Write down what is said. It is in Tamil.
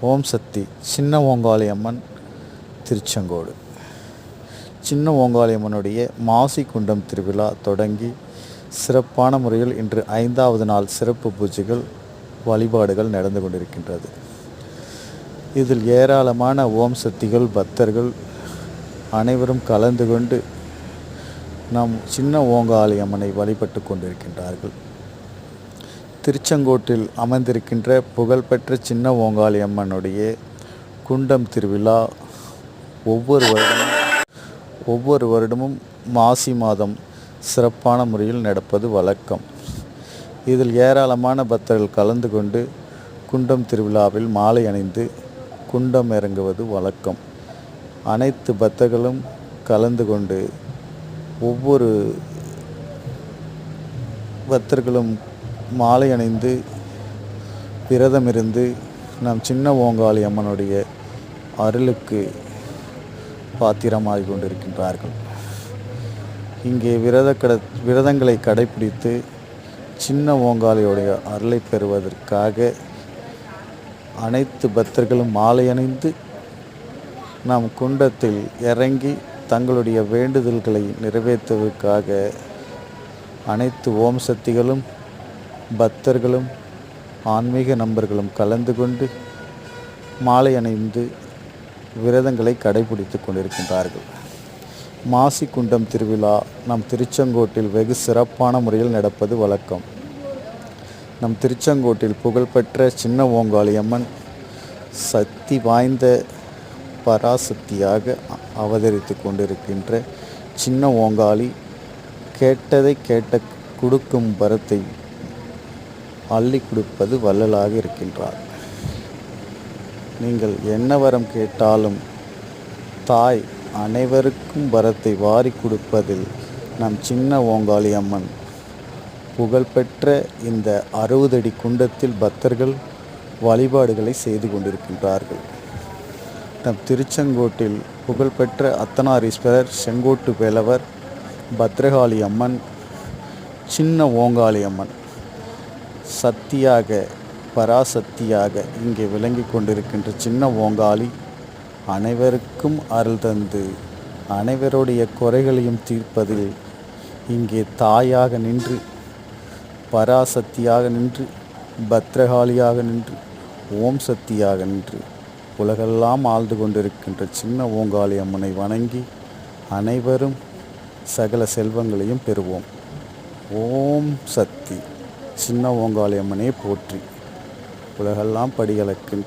ஓம் சக்தி சின்ன ஓங்காளி அம்மன் திருச்செங்கோடு. சின்ன ஓங்காளி அம்மனுடைய மாசி குண்டம் திருவிழா தொடங்கி சிறப்பான முறையில் இன்று 5வது நாள் சிறப்பு பூஜைகள் வழிபாடுகள் நடந்து கொண்டிருக்கின்றது. இதில் ஏராளமான ஓம் சக்திகள் பக்தர்கள் அனைவரும் கலந்து கொண்டு நம் சின்ன ஓங்காளி அம்மனை வழிபட்டு கொண்டிருக்கின்றார்கள். திருச்செங்கோட்டில் அமைந்திருக்கின்ற புகழ்பெற்ற சின்ன ஓங்காளி அம்மனுடைய குண்டம் திருவிழா ஒவ்வொரு வருடமும் மாசி மாதம் சிறப்பான முறையில் நடப்பது வழக்கம். இதில் ஏராளமான பக்தர்கள் கலந்து கொண்டு குண்டம் திருவிழாவில் மாலை அணிந்து குண்டம் இறங்குவது வழக்கம். அனைத்து பக்தர்களும் கலந்து கொண்டு ஒவ்வொரு பக்தர்களும் மாலை அணிந்து விரதமிருந்து நம் சின்ன ஓங்காளி அம்மனுடைய அருளுக்கு பாத்திரமாகி கொண்டிருக்கின்றார்கள். இங்கே விரதங்களை கடைபிடித்து சின்ன ஓங்காளியுடைய அருளை பெறுவதற்காக அனைத்து பக்தர்களும் மாலை அணிந்து நம் குண்டத்தில் இறங்கி தங்களுடைய வேண்டுதல்களை நிறைவேற்றுவதற்காக அனைத்து ஓம் சக்திகளும் பக்தர்களும் ஆன்மீக நண்பர்களும் கலந்து கொண்டு மாலை அணிந்து விரதங்களை கடைபிடித்து கொண்டிருக்கின்றார்கள். மாசி குண்டம் திருவிழா நம் திருச்செங்கோட்டில் வெகு சிறப்பான முறையில் நடப்பது வழக்கம். நம் திருச்செங்கோட்டில் புகழ்பெற்ற சின்ன ஓங்காளி அம்மன் சக்தி வாய்ந்த பராசக்தியாக அவதரித்து கொண்டிருக்கின்ற சின்ன ஓங்காளி கேட்டதை கொடுக்கும் வரத்தை அள்ளி கொடுப்பது வள்ளலாக இருக்கின்றார். நீங்கள் என்ன வரம் கேட்டாலும் தாய் அனைவருக்கும் வரத்தை வாரி கொடுப்பதில் நம் சின்ன ஓங்காளி அம்மன் புகழ்பெற்ற இந்த 60 அடி குண்டத்தில் பக்தர்கள் வழிபாடுகளை செய்து கொண்டிருக்கின்றார்கள். நம் திருச்செங்கோட்டில் புகழ்பெற்ற அத்தனாரீஸ்வரர், செங்கோட்டு வேலவர், பத்ரகாளி அம்மன், சின்ன ஓங்காளி அம்மன் சக்தியாக பராசக்தியாக இங்கே விளங்கி கொண்டிருக்கின்ற சின்ன ஓங்காளி அனைவருக்கும் அருள் தந்து அனைவருடைய குறைகளையும் தீர்ப்பதில் இங்கே தாயாக நின்று பராசக்தியாக நின்று பத்ரகாளியாக நின்று ஓம் சக்தியாக நின்று உலகெல்லாம் ஆழ்ந்து கொண்டிருக்கின்ற சின்ன ஓங்காளி அம்மனை வணங்கி அனைவரும் சகல செல்வங்களையும் பெறுவோம். ஓம் சக்தி சின்ன ஓங்காளி அம்மனே போற்றி. உலகெல்லாம் படிகளக்கின்ற